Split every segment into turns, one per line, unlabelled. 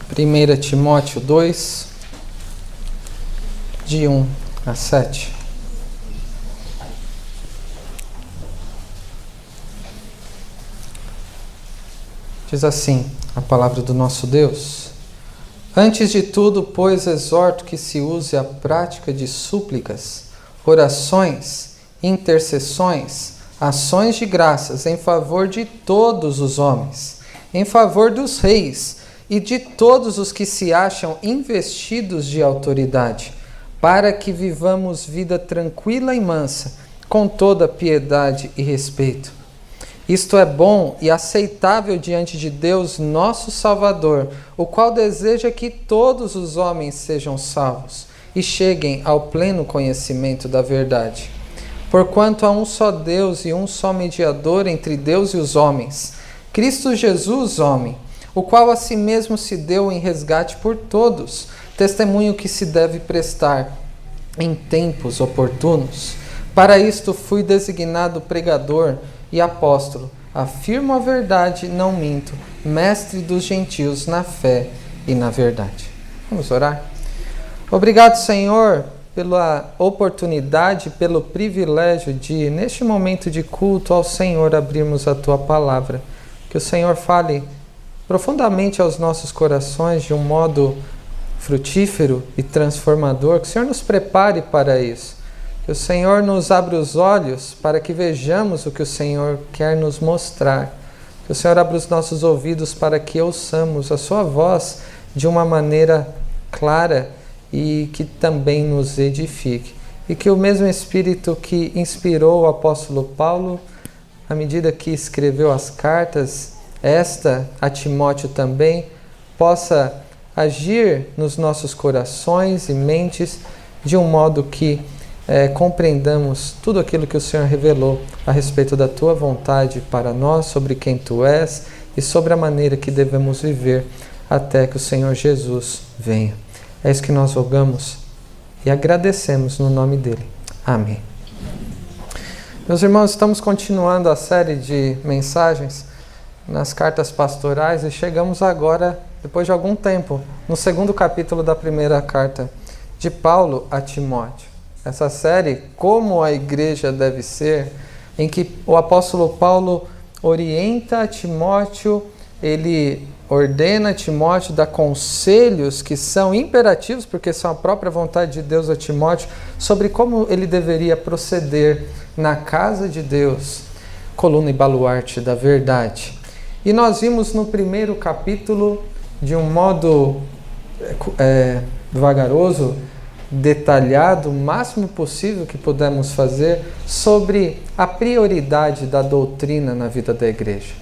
1 Timóteo 2, de 1 a 7. Diz assim a palavra do nosso Deus: Antes de tudo, pois, exorto que se use a prática de súplicas, orações, intercessões, ações de graças em favor de todos os homens, em favor dos reis e de todos os que se acham investidos de autoridade, para que vivamos vida tranquila e mansa, com toda piedade e respeito. Isto é bom e aceitável diante de Deus, nosso Salvador, o qual deseja que todos os homens sejam salvos e cheguem ao pleno conhecimento da verdade. Porquanto há um só Deus e um só mediador entre Deus e os homens, Cristo Jesus, homem, o qual a si mesmo se deu em resgate por todos, testemunho que se deve prestar em tempos oportunos. Para isto fui designado pregador e apóstolo, afirmo a verdade, não minto, mestre dos gentios na fé e na verdade. Vamos orar? Obrigado, Senhor, pela oportunidade, pelo privilégio de, neste momento de culto ao Senhor, abrirmos a Tua palavra. Que o Senhor fale profundamente aos nossos corações de um modo frutífero e transformador. Que o Senhor nos prepare para isso. Que o Senhor nos abra os olhos para que vejamos o que o Senhor quer nos mostrar. Que o Senhor abra os nossos ouvidos para que ouçamos a Sua voz de uma maneira clara e que também nos edifique. E que o mesmo Espírito que inspirou o apóstolo Paulo, à medida que escreveu as cartas, esta a Timóteo também, possa agir nos nossos corações e mentes de um modo que compreendamos tudo aquilo que o Senhor revelou a respeito da Tua vontade para nós, sobre quem Tu és e sobre a maneira que devemos viver até que o Senhor Jesus venha. É isso que nós rogamos e agradecemos no nome dEle. Amém. Meus irmãos, estamos continuando a série de mensagens nas cartas pastorais e chegamos agora, depois de algum tempo, no segundo capítulo da primeira carta de Paulo a Timóteo. Essa série, Como a Igreja Deve Ser, em que o apóstolo Paulo orienta a Timóteo, ele ordena a Timóteo, dá conselhos que são imperativos, porque são a própria vontade de Deus a Timóteo, sobre como ele deveria proceder na casa de Deus, coluna e baluarte da verdade. E nós vimos no primeiro capítulo, de um modo vagaroso, detalhado, o máximo possível que pudemos fazer, sobre a prioridade da doutrina na vida da igreja.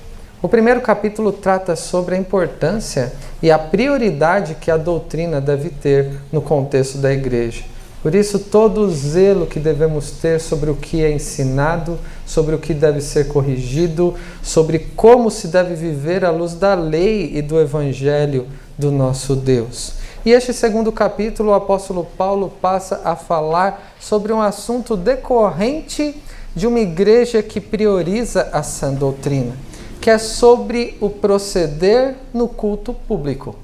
O primeiro capítulo trata sobre a importância e a prioridade que a doutrina deve ter no contexto da igreja. Por isso, todo o zelo que devemos ter sobre o que é ensinado, sobre o que deve ser corrigido, sobre como se deve viver à luz da lei e do evangelho do nosso Deus. E este segundo capítulo, o apóstolo Paulo passa a falar sobre um assunto decorrente de uma igreja que prioriza a sã doutrina, que é sobre o proceder no culto público.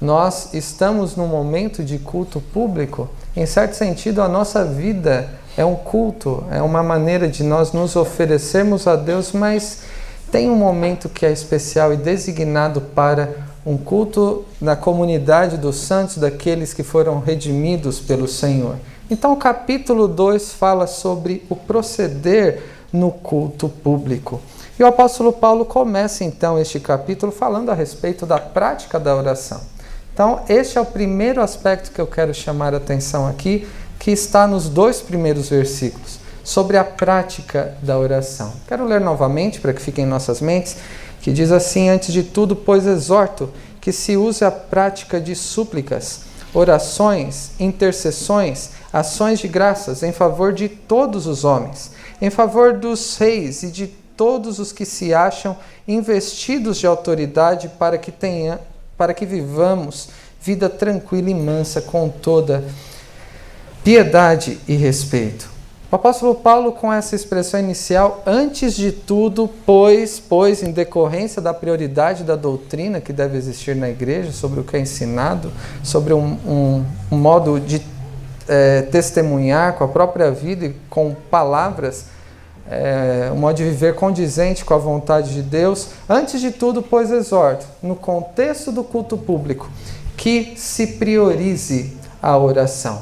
Nós estamos num momento de culto público. Em certo sentido, a nossa vida é um culto, é uma maneira de nós nos oferecermos a Deus, mas tem um momento que é especial e designado para um culto na comunidade dos santos, daqueles que foram redimidos pelo Senhor. Então, o capítulo 2 fala sobre o proceder no culto público. E o apóstolo Paulo começa, então, este capítulo falando a respeito da prática da oração. Então, este é o primeiro aspecto que eu quero chamar a atenção aqui, que está nos 2 primeiros versículos, sobre a prática da oração. Quero ler novamente, para que fique em nossas mentes, que diz assim: Antes de tudo, pois, exorto que se use a prática de súplicas, orações, intercessões, ações de graças em favor de todos os homens, em favor dos reis e de todos os que se acham investidos de autoridade, para que vivamos vida tranquila e mansa, com toda piedade e respeito. O O apóstolo Paulo, com essa expressão inicial, antes de tudo, pois em decorrência da prioridade da doutrina que deve existir na igreja, sobre o que é ensinado, sobre um modo de testemunhar com a própria vida e com palavras, um modo de viver condizente com a vontade de Deus, antes de tudo, pois exorto, no contexto do culto público, que se priorize a oração.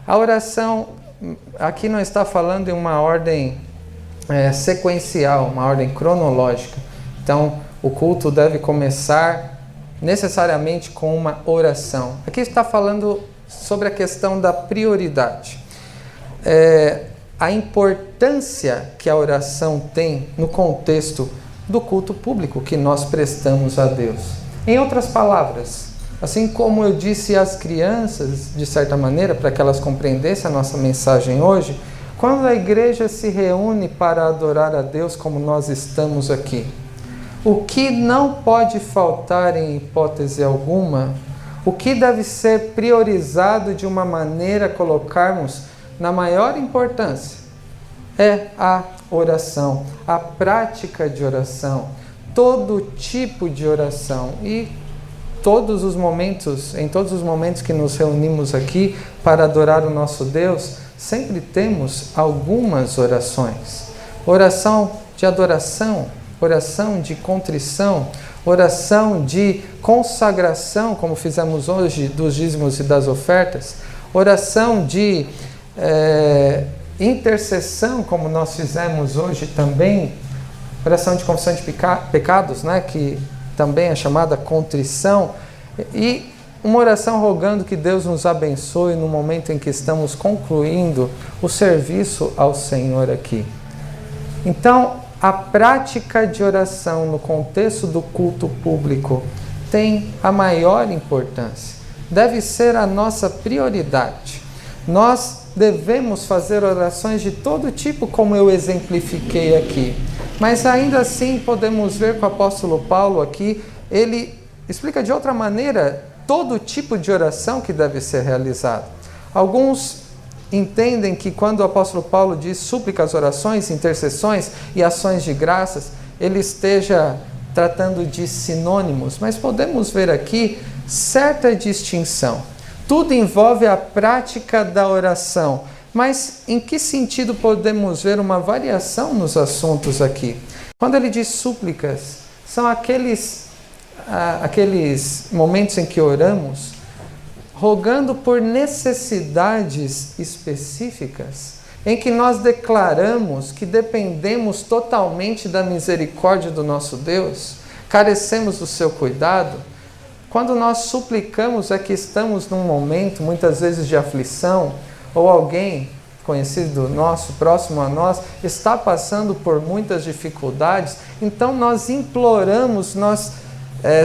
A oração aqui não está falando em uma ordem sequencial, uma ordem cronológica. Então, o culto deve começar necessariamente com uma oração. Aqui está falando sobre a questão da prioridade. A importância que a oração tem no contexto do culto público que nós prestamos a Deus. Em outras palavras, assim como eu disse às crianças, de certa maneira, para que elas compreendessem a nossa mensagem hoje, quando a igreja se reúne para adorar a Deus como nós estamos aqui, o que não pode faltar em hipótese alguma, o que deve ser priorizado de uma maneira a colocarmos na maior importância, é a oração, a prática de oração, todo tipo de oração e em todos os momentos que nos reunimos aqui para adorar o nosso Deus, sempre temos algumas orações. Oração de adoração, oração de contrição, oração de consagração, como fizemos hoje dos dízimos e das ofertas, oração de intercessão, como nós fizemos hoje também, oração de confissão de pecados, né, que também é chamada contrição, e uma oração rogando que Deus nos abençoe no momento em que estamos concluindo o serviço ao Senhor aqui. Então, a prática de oração no contexto do culto público tem a maior importância. Deve ser a nossa prioridade. Nós devemos fazer orações de todo tipo, como eu exemplifiquei aqui. Mas ainda assim podemos ver que o apóstolo Paulo aqui, ele explica de outra maneira todo tipo de oração que deve ser realizado. Alguns entendem que quando o apóstolo Paulo diz súplicas, orações, intercessões e ações de graças, ele esteja tratando de sinônimos, mas podemos ver aqui certa distinção. Tudo envolve a prática da oração, mas em que sentido podemos ver uma variação nos assuntos aqui? Quando ele diz súplicas, são aqueles momentos em que oramos, rogando por necessidades específicas, em que nós declaramos que dependemos totalmente da misericórdia do nosso Deus, carecemos do seu cuidado. Quando nós suplicamos é que estamos num momento, muitas vezes de aflição, ou alguém conhecido nosso, próximo a nós, está passando por muitas dificuldades, então nós imploramos, nós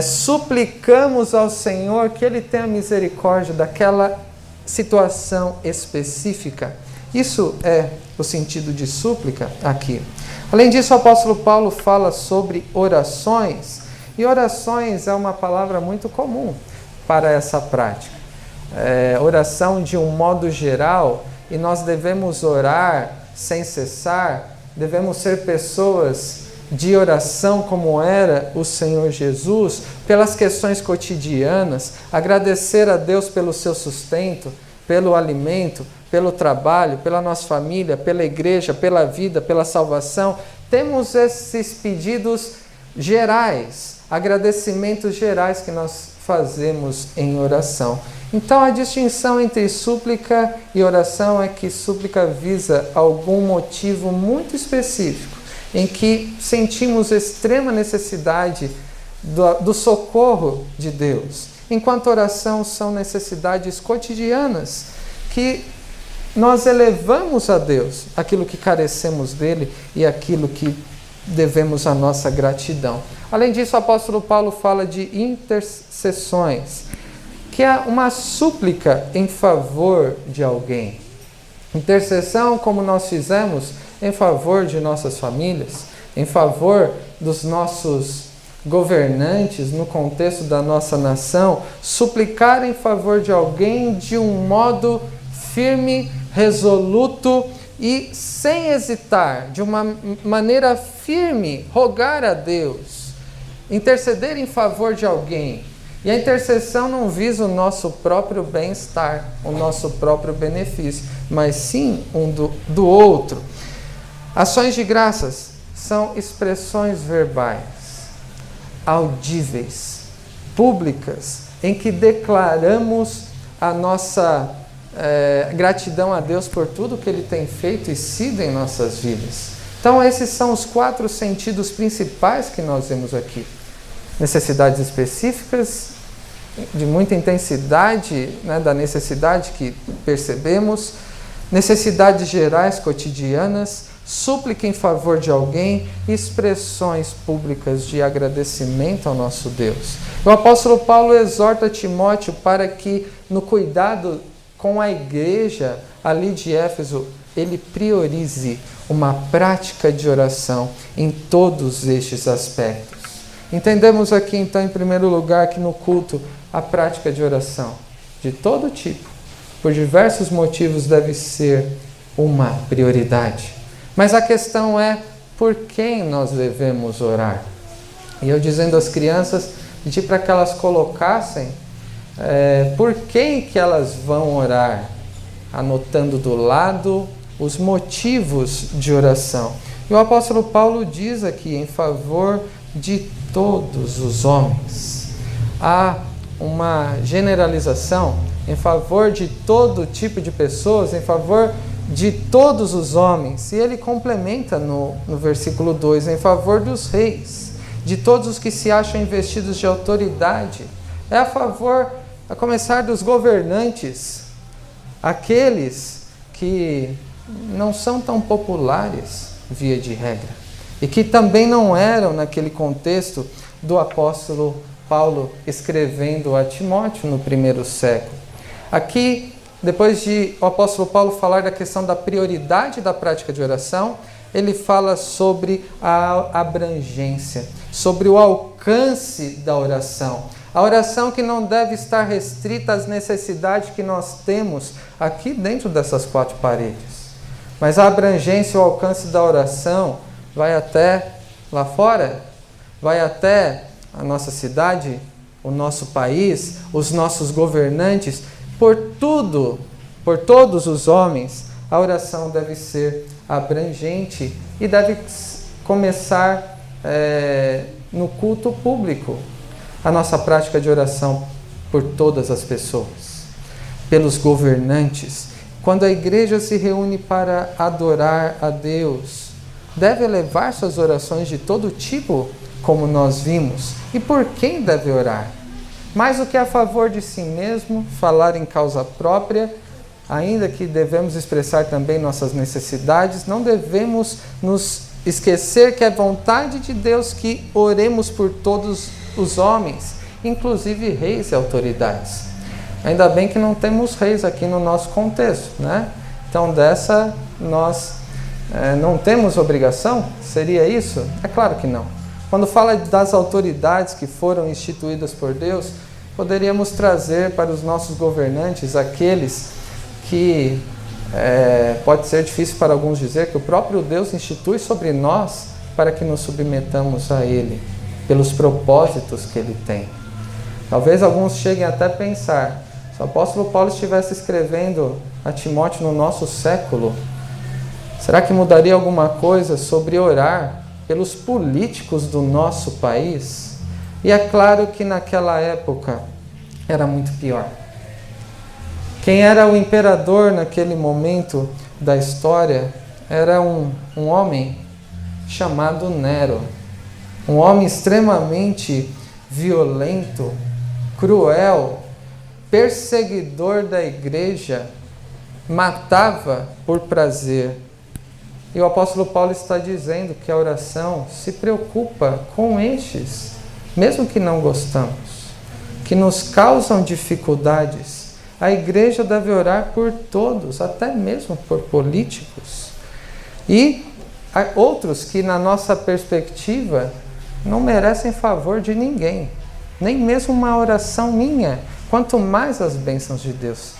suplicamos ao Senhor que Ele tenha misericórdia daquela situação específica. Isso é o sentido de súplica aqui. Além disso, o apóstolo Paulo fala sobre orações, e orações é uma palavra muito comum para essa prática. Oração de um modo geral, e nós devemos orar sem cessar, devemos ser pessoas de oração como era o Senhor Jesus, pelas questões cotidianas, agradecer a Deus pelo seu sustento, pelo alimento, pelo trabalho, pela nossa família, pela igreja, pela vida, pela salvação. Temos esses pedidos gerais, agradecimentos gerais que nós fazemos em oração. Então a distinção entre súplica e oração é que súplica visa algum motivo muito específico, em que sentimos extrema necessidade do socorro de Deus, enquanto oração são necessidades cotidianas, que nós elevamos a Deus aquilo que carecemos dele e aquilo que devemos a nossa gratidão. Além disso, o apóstolo Paulo fala de intercessões, que é uma súplica em favor de alguém. Intercessão, como nós fizemos, em favor de nossas famílias, em favor dos nossos governantes, no contexto da nossa nação, suplicar em favor de alguém de um modo firme, resoluto, e, sem hesitar, de uma maneira firme, rogar a Deus, interceder em favor de alguém. E a intercessão não visa o nosso próprio bem-estar, o nosso próprio benefício, mas sim um do outro. Ações de graças são expressões verbais, audíveis, públicas, em que declaramos a nossa gratidão a Deus por tudo que Ele tem feito e sido em nossas vidas. Então esses são os 4 sentidos principais que nós vemos aqui. Necessidades específicas, de muita intensidade, né, da necessidade que percebemos, necessidades gerais cotidianas, súplica em favor de alguém, expressões públicas de agradecimento ao nosso Deus. O apóstolo Paulo exorta Timóteo para que, no cuidado com a igreja ali de Éfeso, ele priorize uma prática de oração em todos estes aspectos. Entendemos aqui, então, em primeiro lugar, que no culto, a prática de oração, de todo tipo, por diversos motivos, deve ser uma prioridade. Mas a questão é, por quem nós devemos orar? E eu dizendo às crianças, pedi para que elas colocassem por quem que elas vão orar, anotando do lado os motivos de oração. E o apóstolo Paulo diz aqui, em favor de todos os homens. Há uma generalização em favor de todo tipo de pessoas, em favor de todos os homens. E ele complementa no versículo 2, em favor dos reis, de todos os que se acham investidos de autoridade. É a favor, a começar dos governantes, aqueles que não são tão populares, via de regra, e que também não eram naquele contexto do apóstolo Paulo escrevendo a Timóteo no primeiro século. Aqui, depois de o apóstolo Paulo falar da questão da prioridade da prática de oração, ele fala sobre a abrangência, sobre o alcance da oração. A oração que não deve estar restrita às necessidades que nós temos aqui dentro dessas 4 paredes. Mas a abrangência e o alcance da oração vai até lá fora, vai até a nossa cidade, o nosso país, os nossos governantes. Por tudo, por todos os homens, a oração deve ser abrangente e deve começar no culto público. A nossa prática de oração por todas as pessoas, pelos governantes. Quando a igreja se reúne para adorar a Deus, deve elevar suas orações de todo tipo, como nós vimos. E por quem deve orar? Mais do que a favor de si mesmo, falar em causa própria, ainda que devemos expressar também nossas necessidades, não devemos nos esquecer que é vontade de Deus que oremos por todos os homens, inclusive reis e autoridades. Ainda bem que não temos reis aqui no nosso contexto, né? Então dessa nós não temos obrigação? Seria isso? É claro que não. Quando fala das autoridades que foram instituídas por Deus, poderíamos trazer para os nossos governantes aqueles que pode ser difícil para alguns dizer que o próprio Deus institui sobre nós para que nos submetamos a Ele, pelos propósitos que Ele tem. Talvez alguns cheguem até a pensar, se o apóstolo Paulo estivesse escrevendo a Timóteo no nosso século, será que mudaria alguma coisa sobre orar pelos políticos do nosso país? E é claro que naquela época era muito pior. Quem era o imperador naquele momento da história era um homem chamado Nero. Um homem extremamente violento, cruel, perseguidor da igreja, matava por prazer. E o apóstolo Paulo está dizendo que a oração se preocupa com estes, mesmo que não gostamos, que nos causam dificuldades. A igreja deve orar por todos, até mesmo por políticos. E há outros que, na nossa perspectiva, não merecem favor de ninguém, nem mesmo uma oração minha, quanto mais as bênçãos de Deus.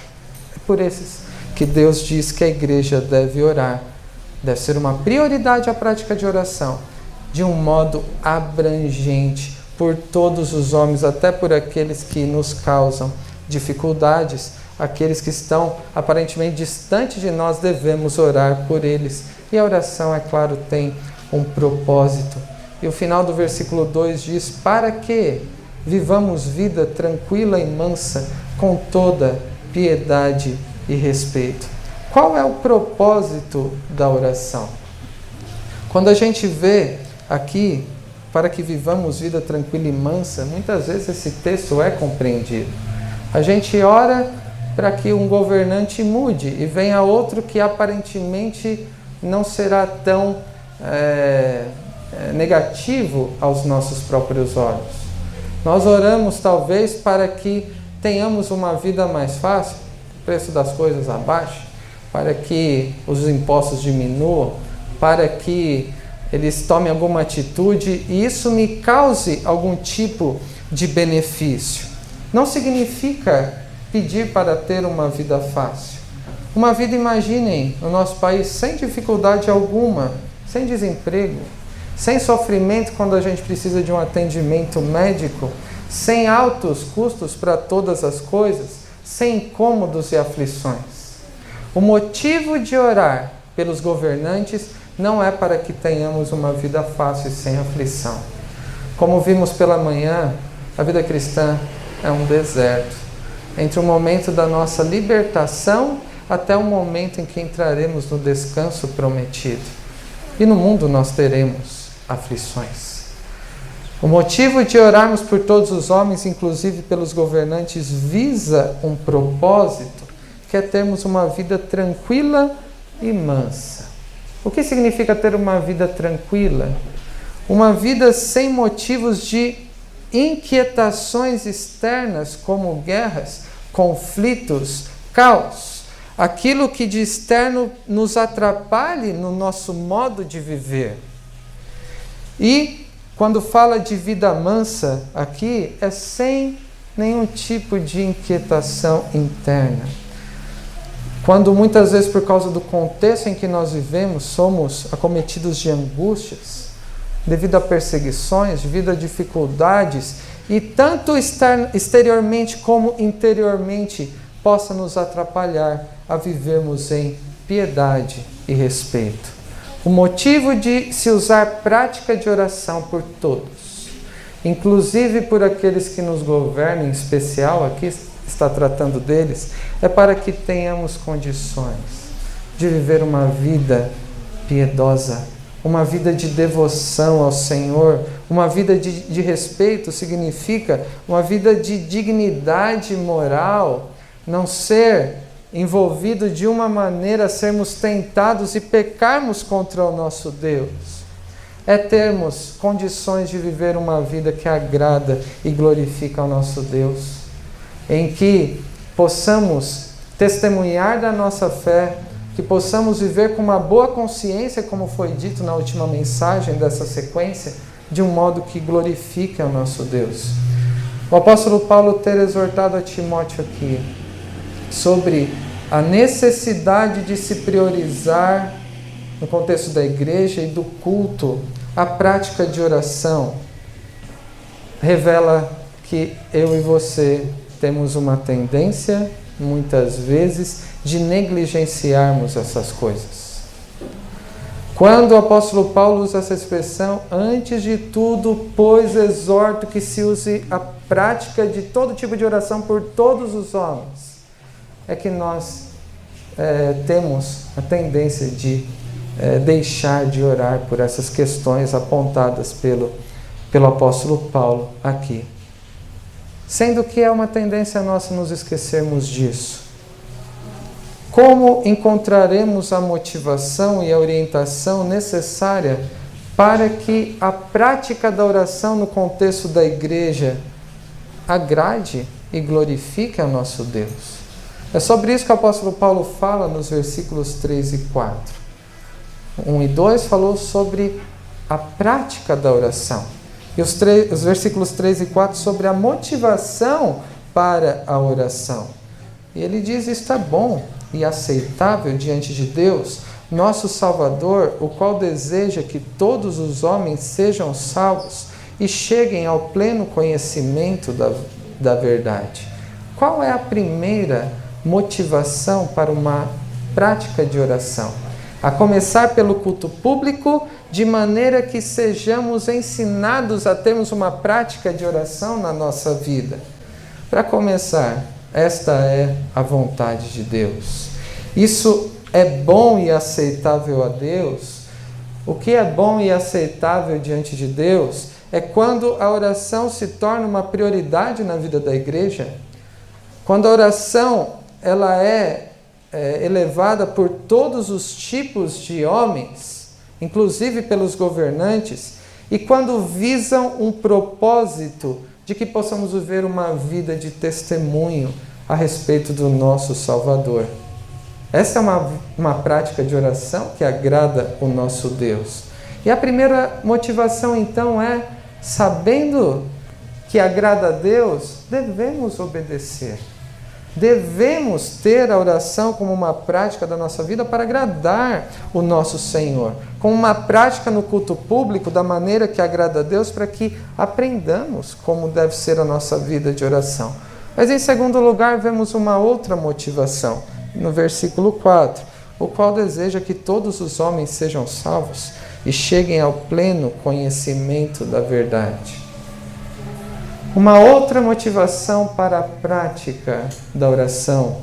É por esses que Deus diz que a igreja deve orar. Deve ser uma prioridade a prática de oração, de um modo abrangente, por todos os homens, até por aqueles que nos causam dificuldades, aqueles que estão aparentemente distantes de nós, devemos orar por eles. E a oração, é claro, tem um propósito. E o final do versículo 2 diz: para que vivamos vida tranquila e mansa, com toda piedade e respeito. Qual é o propósito da oração? Quando a gente vê aqui, para que vivamos vida tranquila e mansa, muitas vezes esse texto é compreendido. A gente ora para que um governante mude e venha outro que aparentemente não será tão negativo aos nossos próprios olhos. Nós oramos talvez para que tenhamos uma vida mais fácil, o preço das coisas abaixe, para que os impostos diminuam, para que eles tomem alguma atitude e isso me cause algum tipo de benefício. Não significa pedir para ter uma vida fácil. Uma vida, imaginem, no nosso país sem dificuldade alguma, sem desemprego, sem sofrimento quando a gente precisa de um atendimento médico, sem altos custos para todas as coisas, sem incômodos e aflições. O motivo de orar pelos governantes não é para que tenhamos uma vida fácil e sem aflição. Como vimos pela manhã, a vida cristã é um deserto, entre o momento da nossa libertação até o momento em que entraremos no descanso prometido. E no mundo nós teremos aflições. O motivo de orarmos por todos os homens, inclusive pelos governantes, visa um propósito, que é termos uma vida tranquila e mansa. O que significa ter uma vida tranquila? Uma vida sem motivos de inquietações externas, como guerras, conflitos, caos. Aquilo que de externo nos atrapalhe no nosso modo de viver. E quando fala de vida mansa aqui, é sem nenhum tipo de inquietação interna. Quando muitas vezes, por causa do contexto em que nós vivemos, somos acometidos de angústias, devido a perseguições, devido a dificuldades, e tanto exteriormente como interiormente possa nos atrapalhar a vivermos em piedade e respeito. O motivo de se usar prática de oração por todos, inclusive por aqueles que nos governam, em especial, aqui está tratando deles, é para que tenhamos condições de viver uma vida piedosa, uma vida de devoção ao Senhor, uma vida de respeito, significa uma vida de dignidade moral, não ser envolvido de uma maneira a sermos tentados e pecarmos contra o nosso Deus. É termos condições de viver uma vida que agrada e glorifica ao nosso Deus, em que possamos testemunhar da nossa fé, que possamos viver com uma boa consciência, como foi dito na última mensagem dessa sequência, de um modo que glorifique ao nosso Deus. O apóstolo Paulo ter exortado a Timóteo aqui sobre a necessidade de se priorizar, no contexto da igreja e do culto, a prática de oração, revela que eu e você temos uma tendência, muitas vezes, de negligenciarmos essas coisas. Quando o apóstolo Paulo usa essa expressão, antes de tudo, pois exorto que se use a prática de todo tipo de oração por todos os homens, é que nós temos a tendência de deixar de orar por essas questões apontadas pelo apóstolo Paulo aqui. Sendo que é uma tendência nossa nos esquecermos disso. Como encontraremos a motivação e a orientação necessária para que a prática da oração no contexto da igreja agrade e glorifique ao nosso Deus? É sobre isso que o apóstolo Paulo fala nos versículos 3 e 4. 1 e 2 falou sobre a prática da oração. E os versículos 3 e 4 sobre a motivação para a oração. E ele diz, isto é bom, e aceitável diante de Deus, nosso Salvador, o qual deseja que todos os homens sejam salvos e cheguem ao pleno conhecimento da verdade. Qual é a primeira motivação para uma prática de oração? A começar pelo culto público, de maneira que sejamos ensinados a termos uma prática de oração na nossa vida. Para começar, esta é a vontade de Deus. Isso é bom e aceitável a Deus. O que é bom e aceitável diante de Deus é quando a oração se torna uma prioridade na vida da igreja. Quando a oração ela é elevada por todos os tipos de homens, inclusive pelos governantes, e quando visam um propósito de que possamos viver uma vida de testemunho a respeito do nosso Salvador. Essa é uma prática de oração que agrada o nosso Deus. E a primeira motivação, então, é, sabendo que agrada a Deus, devemos obedecer. Devemos ter a oração como uma prática da nossa vida para agradar o nosso Senhor. Como uma prática no culto público, da maneira que agrada a Deus, para que aprendamos como deve ser a nossa vida de oração. Mas em segundo lugar, vemos uma outra motivação. No versículo 4, o qual deseja que todos os homens sejam salvos e cheguem ao pleno conhecimento da verdade. Uma outra motivação para a prática da oração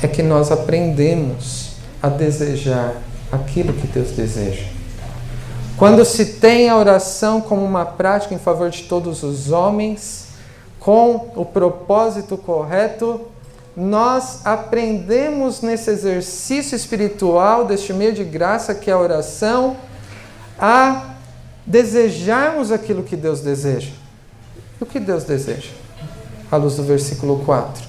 é que nós aprendemos a desejar aquilo que Deus deseja. Quando se tem a oração como uma prática em favor de todos os homens, com o propósito correto, nós aprendemos nesse exercício espiritual, deste meio de graça que é a oração, a desejarmos aquilo que Deus deseja. E o que Deus deseja? À luz do versículo 4.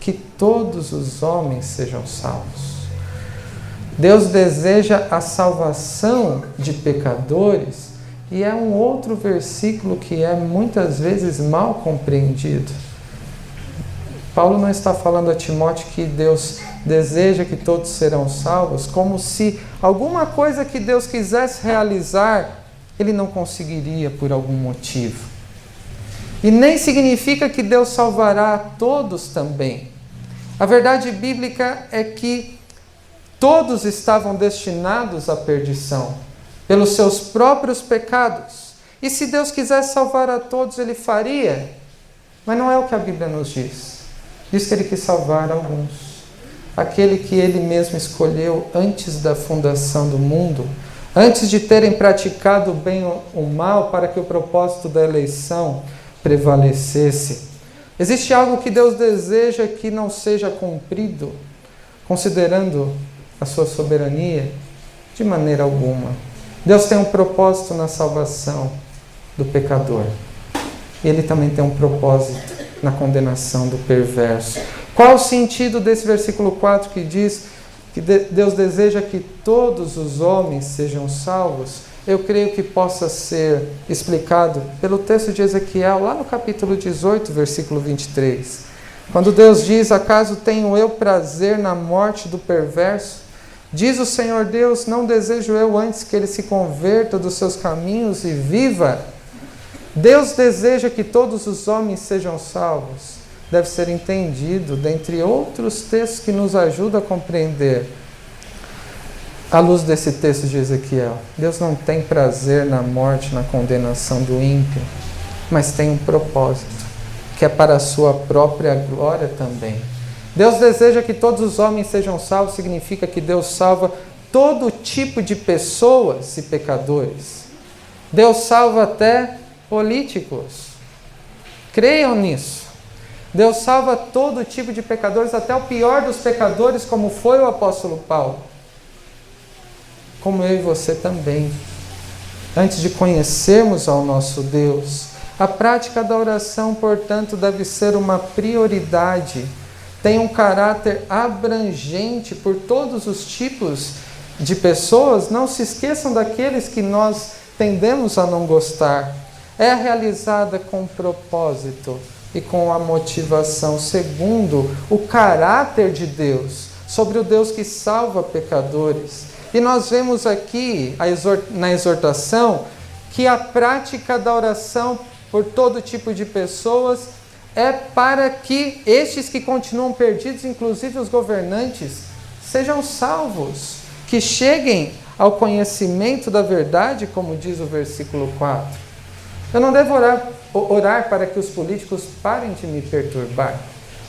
Que todos os homens sejam salvos. Deus deseja a salvação de pecadores, e é um outro versículo que é muitas vezes mal compreendido. Paulo não está falando a Timóteo que Deus deseja que todos serão salvos, como se alguma coisa que Deus quisesse realizar, ele não conseguiria por algum motivo. E nem significa que Deus salvará a todos também. A verdade bíblica é que todos estavam destinados à perdição, pelos seus próprios pecados. E se Deus quisesse salvar a todos, Ele faria. Mas não é o que a Bíblia nos diz. Diz que Ele quis salvar alguns. Aquele que Ele mesmo escolheu antes da fundação do mundo, antes de terem praticado o bem ou o mal, para que o propósito da eleição prevalecesse. Existe algo que Deus deseja que não seja cumprido, considerando a sua soberania? De maneira alguma. Deus tem um propósito na salvação do pecador. E Ele também tem um propósito na condenação do perverso. Qual o sentido desse versículo 4 que diz que Deus deseja que todos os homens sejam salvos? Eu creio que possa ser explicado pelo texto de Ezequiel, lá no capítulo 18, versículo 23. Quando Deus diz: acaso tenho eu prazer na morte do perverso? Diz o Senhor Deus: não desejo eu antes que ele se converta dos seus caminhos e viva? Deus deseja que todos os homens sejam salvos. Deve ser entendido, dentre outros textos que nos ajudam a compreender, à luz desse texto de Ezequiel. Deus não tem prazer na morte, na condenação do ímpio, mas tem um propósito, que é para a sua própria glória também. Deus deseja que todos os homens sejam salvos, significa que Deus salva todo tipo de pessoas e pecadores. Deus salva até políticos. Creiam nisso. Deus salva todo tipo de pecadores, até o pior dos pecadores, como foi o apóstolo Paulo. Como eu e você também. Antes de conhecermos ao nosso Deus, a prática da oração, portanto, deve ser uma prioridade. Tem um caráter abrangente por todos os tipos de pessoas. Não se esqueçam daqueles que nós tendemos a não gostar. É realizada com propósito, e com a motivação segundo o caráter de Deus, sobre o Deus que salva pecadores. E nós vemos aqui na exortação que a prática da oração por todo tipo de pessoas é para que estes que continuam perdidos, inclusive os governantes, sejam salvos, que cheguem ao conhecimento da verdade, como diz o versículo 4. Eu não devo orar para que os políticos parem de me perturbar,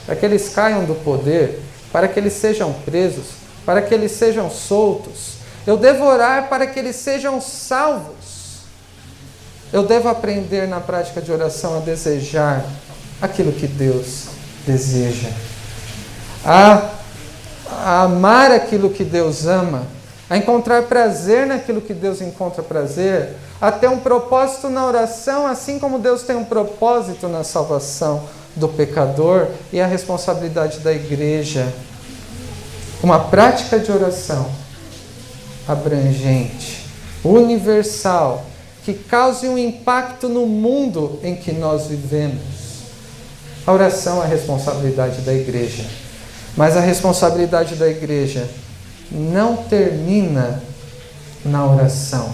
para que eles caiam do poder, para que eles sejam presos, para que eles sejam soltos. Eu devo orar para que eles sejam salvos. Eu devo aprender na prática de oração a desejar aquilo que Deus deseja, a amar aquilo que Deus ama, a encontrar prazer naquilo que Deus encontra prazer, a ter um propósito na oração, assim como Deus tem um propósito na salvação do pecador e a responsabilidade da igreja. Uma prática de oração abrangente, universal, que cause um impacto no mundo em que nós vivemos. A oração é a responsabilidade da igreja, mas a responsabilidade da igreja não termina na oração.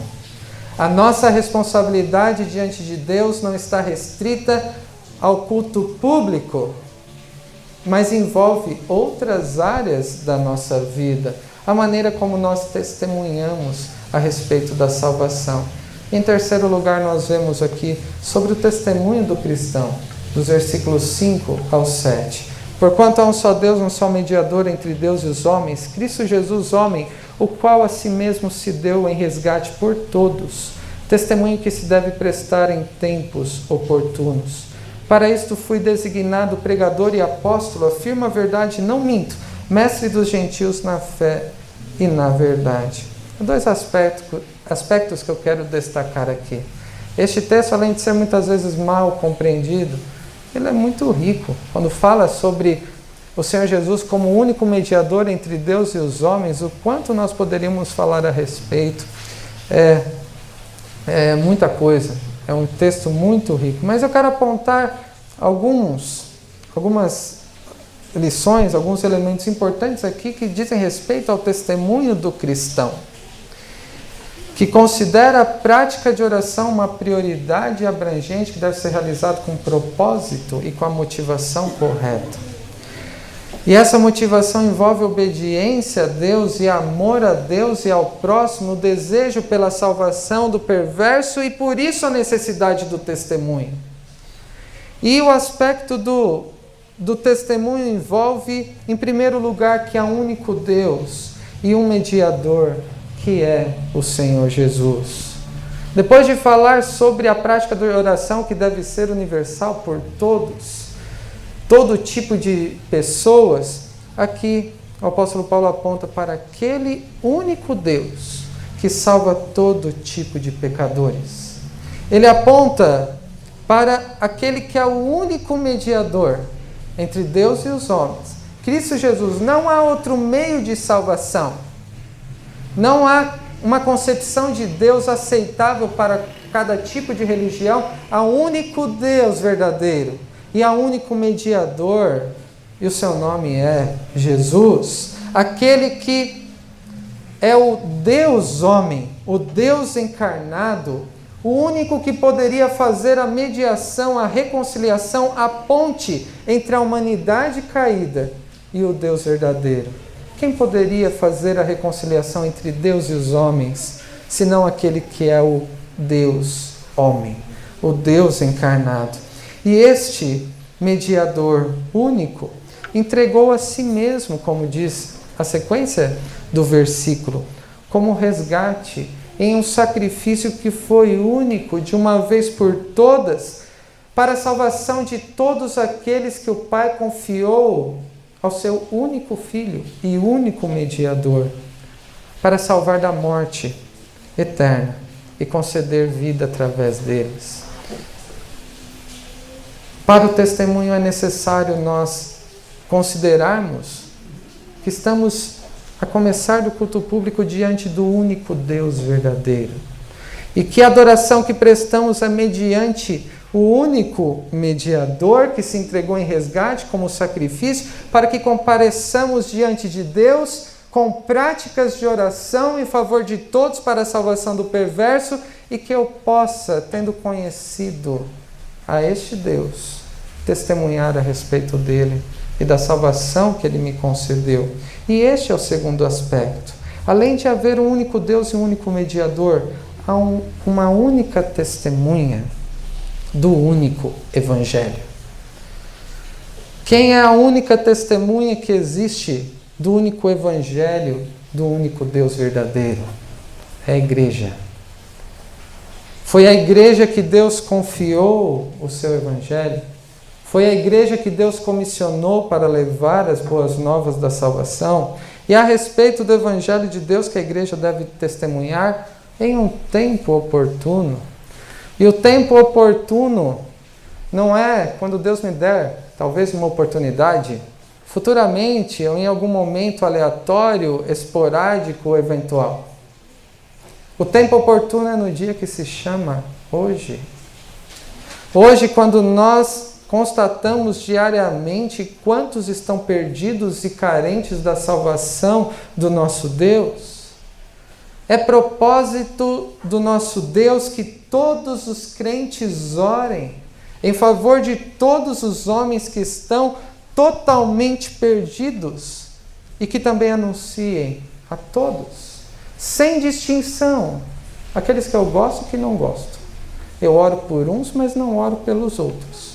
A nossa responsabilidade diante de Deus não está restrita ao culto público, mas envolve outras áreas da nossa vida, a maneira como nós testemunhamos a respeito da salvação. Em terceiro lugar, nós vemos aqui sobre o testemunho do cristão, dos versículos 5 ao 7. Porquanto há um só Deus, um só mediador entre Deus e os homens, Cristo Jesus, homem, o qual a si mesmo se deu em resgate por todos. Testemunho que se deve prestar em tempos oportunos. Para isto fui designado pregador e apóstolo, afirmo a verdade, não minto, mestre dos gentios na fé e na verdade. Dois aspectos que eu quero destacar aqui. Este texto, além de ser muitas vezes mal compreendido, ele é muito rico. Quando fala sobre o Senhor Jesus como o único mediador entre Deus e os homens, o quanto nós poderíamos falar a respeito. É muita coisa. É um texto muito rico. Mas eu quero apontar algumas lições, alguns elementos importantes aqui que dizem respeito ao testemunho do cristão, que considera a prática de oração uma prioridade abrangente que deve ser realizada com propósito e com a motivação correta. E essa motivação envolve obediência a Deus e amor a Deus e ao próximo, o desejo pela salvação do perverso e por isso a necessidade do testemunho. E o aspecto do testemunho envolve, em primeiro lugar, que há um único Deus e um mediador, que é o Senhor Jesus. Depois de falar sobre a prática da oração que deve ser universal por todos, todo tipo de pessoas, aqui o apóstolo Paulo aponta para aquele único Deus que salva todo tipo de pecadores. Ele aponta para aquele que é o único mediador entre Deus e os homens. Cristo Jesus. Não há outro meio de salvação. Não há uma concepção de Deus aceitável para cada tipo de religião. Há um único Deus verdadeiro e há um único mediador, e o seu nome é Jesus, aquele que é o Deus homem, o Deus encarnado, o único que poderia fazer a mediação, a reconciliação, a ponte entre a humanidade caída e o Deus verdadeiro. Quem poderia fazer a reconciliação entre Deus e os homens, senão aquele que é o Deus homem, o Deus encarnado? E este mediador único entregou a si mesmo, como diz a sequência do versículo, como resgate, em um sacrifício que foi único, de uma vez por todas, para a salvação de todos aqueles que o Pai confiou ao seu único Filho e único mediador, para salvar da morte eterna e conceder vida através deles. Para o testemunho é necessário nós considerarmos que estamos a começar do culto público diante do único Deus verdadeiro e que a adoração que prestamos é mediante o único mediador que se entregou em resgate como sacrifício para que compareçamos diante de Deus com práticas de oração em favor de todos para a salvação do perverso e que eu possa, tendo conhecido a este Deus, testemunhar a respeito dele e da salvação que ele me concedeu. E este é o segundo aspecto. Além de haver um único Deus e um único mediador, há uma única testemunha do único Evangelho. Quem é a única testemunha que existe do único Evangelho, do único Deus verdadeiro? É a igreja. Foi a igreja que Deus confiou o seu Evangelho. Foi a igreja que Deus comissionou para levar as boas novas da salvação. E a respeito do Evangelho de Deus que a igreja deve testemunhar em um tempo oportuno. E o tempo oportuno não é quando Deus me der, talvez, uma oportunidade, futuramente ou em algum momento aleatório, esporádico ou eventual. O tempo oportuno é no dia que se chama hoje. Hoje, quando nós constatamos diariamente quantos estão perdidos e carentes da salvação do nosso Deus. É propósito do nosso Deus que todos os crentes orem em favor de todos os homens que estão totalmente perdidos e que também anunciem a todos, sem distinção, aqueles que eu gosto e que não gosto. Eu oro por uns, mas não oro pelos outros.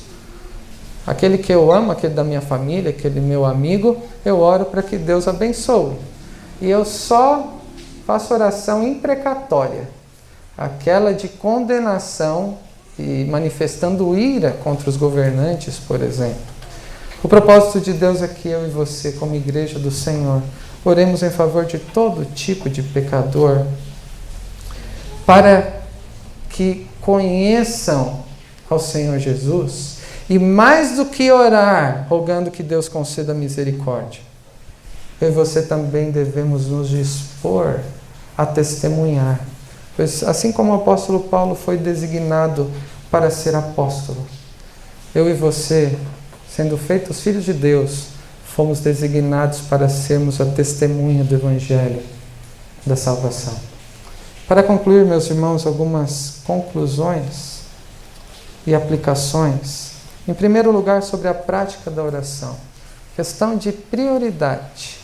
Aquele que eu amo, aquele da minha família, aquele meu amigo, eu oro para que Deus abençoe. E eu só faço oração imprecatória, aquela de condenação e manifestando ira contra os governantes, por exemplo. O propósito de Deus é que eu e você, como igreja do Senhor, oremos em favor de todo tipo de pecador, para que conheçam ao Senhor Jesus. E mais do que orar, rogando que Deus conceda misericórdia, eu e você também devemos nos dispor a testemunhar. Pois assim como o apóstolo Paulo foi designado para ser apóstolo, eu e você, sendo feitos filhos de Deus, fomos designados para sermos a testemunha do Evangelho da salvação. Para concluir, meus irmãos, algumas conclusões e aplicações. Em primeiro lugar, sobre a prática da oração. Questão de prioridade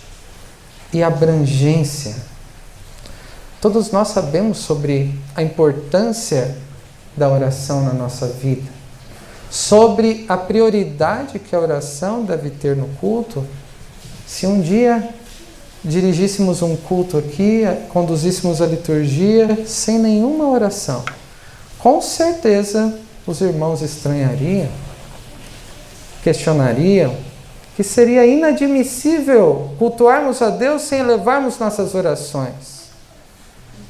e abrangência. Todos nós sabemos sobre a importância da oração na nossa vida. Sobre a prioridade que a oração deve ter no culto. Se um dia dirigíssemos um culto aqui, conduzíssemos a liturgia sem nenhuma oração, com certeza os irmãos estranhariam, questionariam que seria inadmissível cultuarmos a Deus sem elevarmos nossas orações.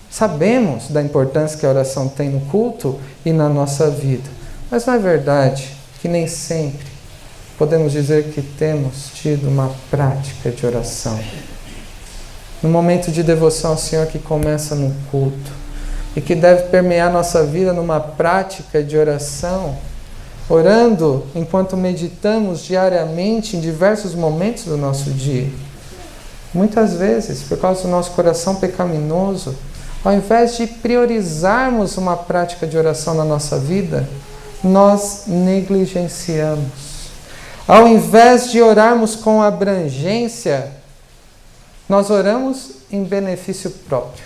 Sabemos da importância que a oração tem no culto e na nossa vida, mas não é verdade que nem sempre podemos dizer que temos tido uma prática de oração. No momento de devoção ao Senhor que começa no culto e que deve permear nossa vida numa prática de oração, orando enquanto meditamos diariamente em diversos momentos do nosso dia. Muitas vezes, por causa do nosso coração pecaminoso, ao invés de priorizarmos uma prática de oração na nossa vida, nós negligenciamos. Ao invés de orarmos com abrangência, nós oramos em benefício próprio.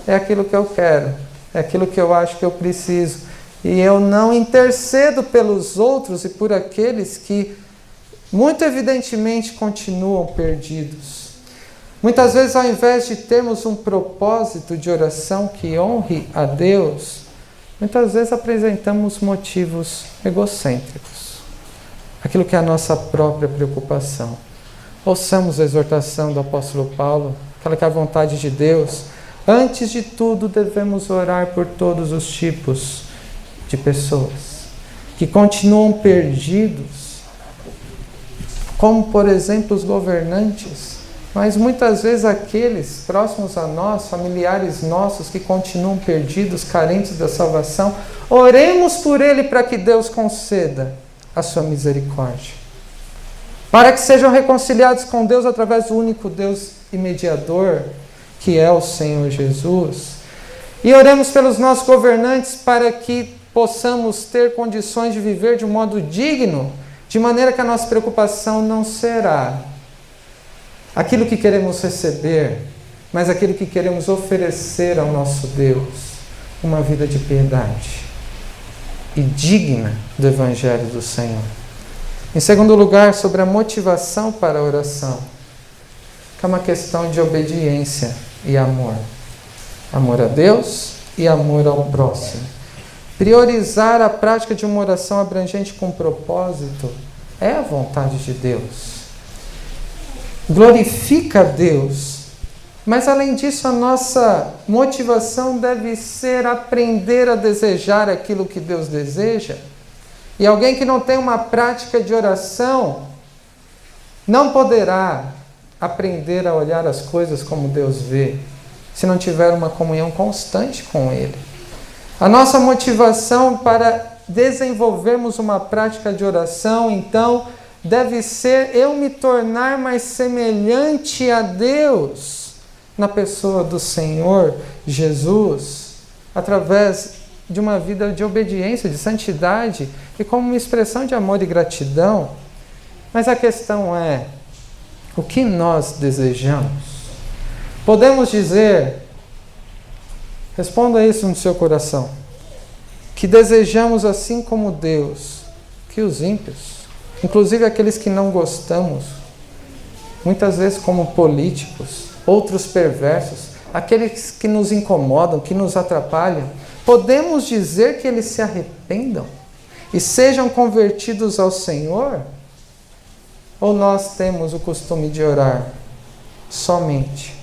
É aquilo que eu quero, é aquilo que eu acho que eu preciso. E eu não intercedo pelos outros e por aqueles que, muito evidentemente, continuam perdidos. Muitas vezes, ao invés de termos um propósito de oração que honre a Deus, muitas vezes apresentamos motivos egocêntricos. Aquilo que é a nossa própria preocupação. Ouçamos a exortação do apóstolo Paulo, aquela que é a vontade de Deus. Antes de tudo, devemos orar por todos os tipos de pessoas que continuam perdidos, como, por exemplo, os governantes. Mas muitas vezes aqueles próximos a nós, familiares nossos que continuam perdidos, carentes da salvação, oremos por ele para que Deus conceda a sua misericórdia. Para que sejam reconciliados com Deus através do único Deus e mediador, que é o Senhor Jesus. E oremos pelos nossos governantes para que possamos ter condições de viver de um modo digno, de maneira que a nossa preocupação não será aquilo que queremos receber, mas aquilo que queremos oferecer ao nosso Deus, uma vida de piedade e digna do Evangelho do Senhor. Em segundo lugar, sobre a motivação para a oração, que é uma questão de obediência e amor. Amor a Deus e amor ao próximo. Priorizar a prática de uma oração abrangente com propósito é a vontade de Deus. Glorifica a Deus, mas além disso a nossa motivação deve ser aprender a desejar aquilo que Deus deseja. E alguém que não tem uma prática de oração não poderá aprender a olhar as coisas como Deus vê, se não tiver uma comunhão constante com Ele. A nossa motivação para desenvolvermos uma prática de oração, então, deve ser eu me tornar mais semelhante a Deus na pessoa do Senhor Jesus, através de uma vida de obediência, de santidade e como uma expressão de amor e gratidão. Mas a questão é, o que nós desejamos? Podemos dizer, responda isso no seu coração, que desejamos assim como Deus, que os ímpios, inclusive aqueles que não gostamos, muitas vezes como políticos, outros perversos, aqueles que nos incomodam, que nos atrapalham, podemos dizer que eles se arrependam e sejam convertidos ao Senhor? Ou nós temos o costume de orar somente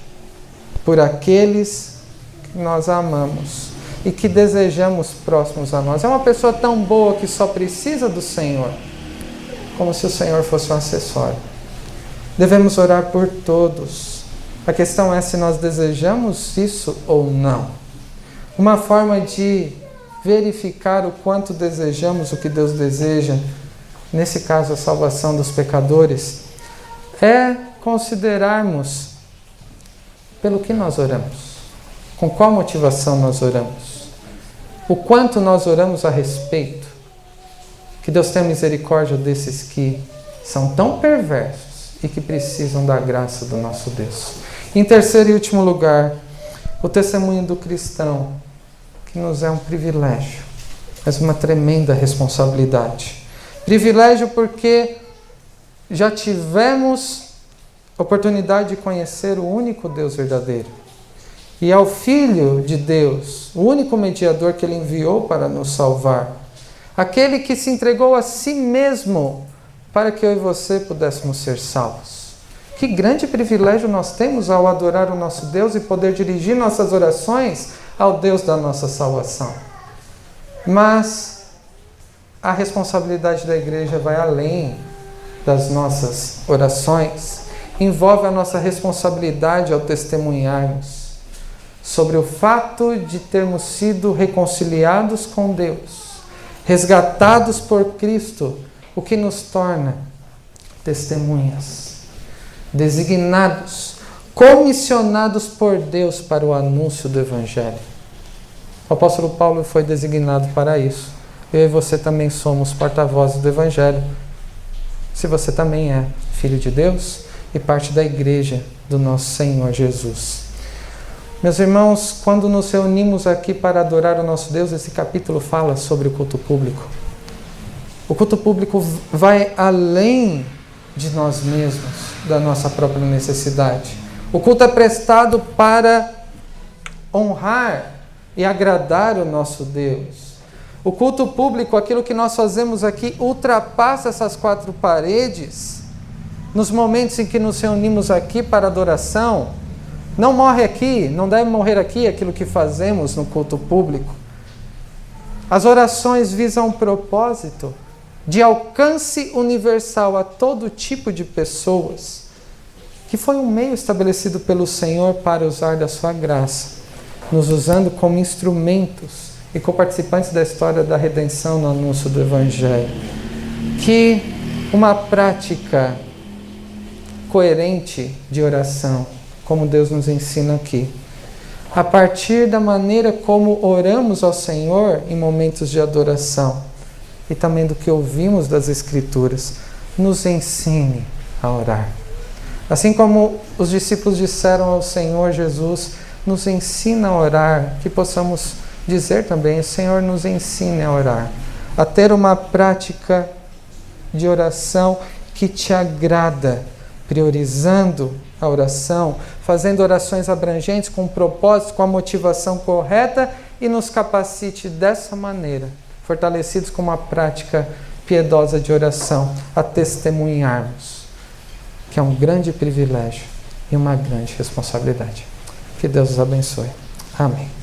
por aqueles que nós amamos e que desejamos próximos a nós? É uma pessoa tão boa que só precisa do Senhor, como se o Senhor fosse um acessório. Devemos orar por todos. A questão é se nós desejamos isso ou não. Uma forma de verificar o quanto desejamos o que Deus deseja, nesse caso a salvação dos pecadores, é considerarmos pelo que nós oramos, com qual motivação nós oramos, o quanto nós oramos a respeito. Que Deus tenha misericórdia desses que são tão perversos e que precisam da graça do nosso Deus. Em terceiro e último lugar, o testemunho do cristão, que nos é um privilégio, mas uma tremenda responsabilidade. Privilégio porque já tivemos oportunidade de conhecer o único Deus verdadeiro. E ao Filho de Deus, o único mediador que Ele enviou para nos salvar. Aquele que se entregou a si mesmo para que eu e você pudéssemos ser salvos. Que grande privilégio nós temos ao adorar o nosso Deus e poder dirigir nossas orações ao Deus da nossa salvação. Mas a responsabilidade da igreja vai além das nossas orações. Envolve a nossa responsabilidade ao testemunharmos sobre o fato de termos sido reconciliados com Deus, resgatados por Cristo, o que nos torna testemunhas, designados, comissionados por Deus para o anúncio do Evangelho. O apóstolo Paulo foi designado para isso. Eu e você também somos porta-vozes do Evangelho. Se você também é filho de Deus e parte da igreja do nosso Senhor Jesus. Meus irmãos, quando nos reunimos aqui para adorar o nosso Deus, esse capítulo fala sobre o culto público. O culto público vai além de nós mesmos, da nossa própria necessidade. O culto é prestado para honrar e agradar o nosso Deus. O culto público, aquilo que nós fazemos aqui, ultrapassa essas quatro paredes. Nos momentos em que nos reunimos aqui para adoração, não morre aqui, não deve morrer aqui aquilo que fazemos no culto público. As orações visam um propósito de alcance universal a todo tipo de pessoas que foi um meio estabelecido pelo Senhor para usar da sua graça, nos usando como instrumentos e coparticipantes da história da redenção no anúncio do Evangelho. Que uma prática coerente de oração, como Deus nos ensina aqui, a partir da maneira como oramos ao Senhor em momentos de adoração e também do que ouvimos das Escrituras, nos ensine a orar. Assim como os discípulos disseram ao Senhor Jesus, nos ensina a orar, que possamos dizer também, o Senhor nos ensine a orar, a ter uma prática de oração que te agrada, priorizando a oração, fazendo orações abrangentes com propósito, com a motivação correta e nos capacite dessa maneira, fortalecidos com uma prática piedosa de oração, a testemunharmos, que é um grande privilégio e uma grande responsabilidade. Que Deus os abençoe. Amém.